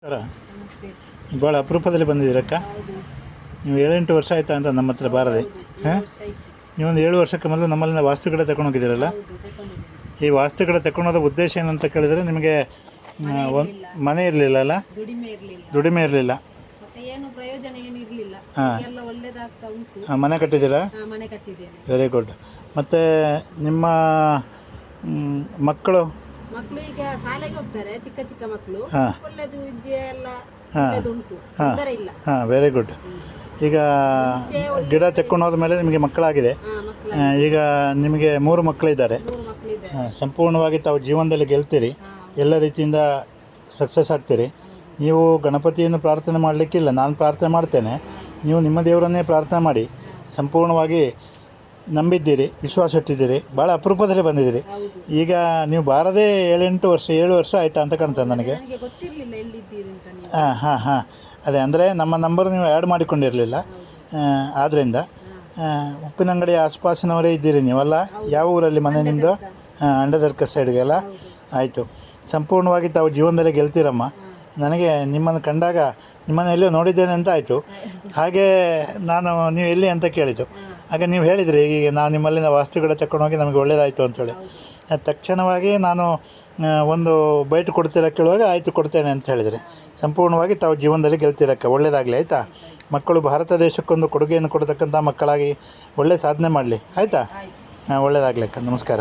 ಸರ ನಮಸ್ತೆ. ಭಾಳ ಅಪರೂಪದಲ್ಲಿ ಬಂದಿದ್ದೀರಕ್ಕ. ಹೌದು. ನೀವು 7-8 ವರ್ಷ ಆಯ್ತಾ ಅಂತ ನಮ್ಮ ಹತ್ರ ಬಾರದೆ. ಹಾಂ, ವರ್ಷ ಆಯ್ತು. ನೀವೊಂದು 7 ವರ್ಷಕ್ಕೆ ಮೊದಲು ನಮ್ಮಲ್ಲಿಂದ ವಾಸ್ತುಕಡೆ ತಗೊಂಡೋಗಿದ್ದೀರಲ್ಲ. ಹೌದು, ತಗೊಂಡಿದ್ದೀನಿ. ಈ ವಾಸ್ತುಕಡೆ ತಗೊಂಡೋದ ಉದ್ದೇಶ ಏನಂತ ಕೇಳಿದರೆ, ನಿಮಗೆ ಒಂದು ಮನೆ ಇರಲಿಲ್ಲ ಅಲ್ಲ, ದುಡಿಮೆ ಇರಲಿಲ್ಲ, ದುಡಿಮೆ ಇರಲಿಲ್ಲ, ಮತ್ತೆ ಏನು ಪ್ರಯೋಜನ ಏನು ಇರಲಿಲ್ಲ. ಹಾಂ. ಎಲ್ಲ ಒಳ್ಳೇದಾಗ್ತಾ ಉಂಟು. ಮನೆ ಕಟ್ಟಿದ್ದೀರಾ? ಮನೆ ಕಟ್ಟಿದ್ದೇನೆ. Very good. ಮತ್ತು ನಿಮ್ಮ ಮಕ್ಕಳು ಮಕ್ಕಳು ಈಗ ಶಾಲೆಗೆ ಹೋಗ್ತಾರೆ, ಚಿಕ್ಕ ಚಿಕ್ಕ ಮಕ್ಕಳು. ಹಾಂ. ಒಳ್ಳೇದು ವಿದ್ಯೆ ಎಲ್ಲ ಹಾಂ. ಉಂಟು, ಹಾಂ. ತೊಂದರೆ ಇಲ್ಲ. ಹಾಂ, ವೆರಿ ಗುಡ್. ಈಗ ಗಿಡ ತೆಕ್ಕೊಂಡು ಹೋದ್ಮೇಲೆ ನಿಮಗೆ ಮಕ್ಕಳಾಗಿದೆ. ಮಕ್ಕಳು ಈಗ ನಿಮಗೆ 3 ಮಕ್ಕಳಿದ್ದಾರೆ. 3 ಮಕ್ಕಳಿದ್ದಾರೆ. ಸಂಪೂರ್ಣವಾಗಿ ತಾವು ಜೀವನದಲ್ಲಿ ಗೆಲ್ತೀರಿ, ಎಲ್ಲ ರೀತಿಯಿಂದ ಸಕ್ಸಸ್ ಆಗ್ತೀರಿ. ನೀವು ಗಣಪತಿಯನ್ನು ಪ್ರಾರ್ಥನೆ ಮಾಡಲಿಕ್ಕಿಲ್ಲ, ನಾನು ಪ್ರಾರ್ಥನೆ ಮಾಡ್ತೇನೆ. ನೀವು ನಿಮ್ಮ ದೇವರನ್ನೇ ಪ್ರಾರ್ಥನೆ ಮಾಡಿ. ಸಂಪೂರ್ಣವಾಗಿ ನಂಬಿದ್ದೀರಿ, ವಿಶ್ವಾಸ ಇಟ್ಟಿದ್ದೀರಿ, ಭಾಳ ಅಪರೂಪದಲ್ಲಿ ಬಂದಿದ್ದೀರಿ. ಈಗ ನೀವು ಬಾರದೇ 7 ವರ್ಷ ಆಯಿತಾ ಅಂತ ಕಾಣ್ತದೆ ನನಗೆ. ನನಗೆ ಗೊತ್ತಿರಲಿಲ್ಲ ಎಲ್ಲಿದ್ದೀರಿ ಅಂತ ನೀವು. ಹಾಂ ಹಾಂ ಹಾಂ, ಅದೇ ಅಂದರೆ ನಮ್ಮ ನಂಬರ್ ನೀವು ಆ್ಯಡ್ ಮಾಡಿಕೊಂಡಿರಲಿಲ್ಲ. ಆದ್ದರಿಂದ ಉಪ್ಪಿನಂಗಡಿ ಆಸುಪಾಸಿನವರೇ ಇದ್ದೀರಿ ನೀವಲ್ಲ? ಯಾವ ಊರಲ್ಲಿ ಮನೆ ನಿಮ್ಮದು? ಅಂಡದರ್ಕ ಸೈಡ್ಗೆಲ್ಲ. ಆಯಿತು, ಸಂಪೂರ್ಣವಾಗಿ ತಾವು ಜೀವನದಲ್ಲಿ ಗೆಲ್ತೀರಮ್ಮ. ನನಗೆ ನಿಮ್ಮನ್ನು ಕಂಡಾಗ ನಿಮ್ಮನ್ನು ಎಲ್ಲೋ ನೋಡಿದ್ದೇನೆ ಅಂತ ಆಯಿತು. ಹಾಗೆ ನಾನು ನೀವು ಎಲ್ಲಿ ಅಂತ ಕೇಳಿತು. ಆಗ ನೀವು ಹೇಳಿದ್ರಿ, ಈಗ ನಾನು ನಿಮ್ಮಲ್ಲಿನ ವಾಸ್ತುಗಳು ತಗೊಂಡೋಗಿ ನಮಗೆ ಒಳ್ಳೆಯದಾಯಿತು ಅಂತೇಳಿ. ತಕ್ಷಣವಾಗಿ ನಾನು ಒಂದು ಬೈಟ್ ಕೊಡ್ತೀರ ಕೇಳುವಾಗ ಆಯಿತು ಕೊಡ್ತೇನೆ ಅಂತ ಹೇಳಿದರೆ, ಸಂಪೂರ್ಣವಾಗಿ ತಾವು ಜೀವನದಲ್ಲಿ ಗೆಲ್ತಿರಕ್ಕ. ಒಳ್ಳೆಯದಾಗಲಿ, ಆಯಿತಾ? ಮಕ್ಕಳು ಭಾರತ ದೇಶಕ್ಕೊಂದು ಕೊಡುಗೆಯನ್ನು ಕೊಡತಕ್ಕಂಥ ಮಕ್ಕಳಾಗಿ ಒಳ್ಳೆಯ ಸಾಧನೆ ಮಾಡಲಿ, ಆಯಿತಾ? ಒಳ್ಳೆಯದಾಗಲಿಕ್ಕ. ನಮಸ್ಕಾರ.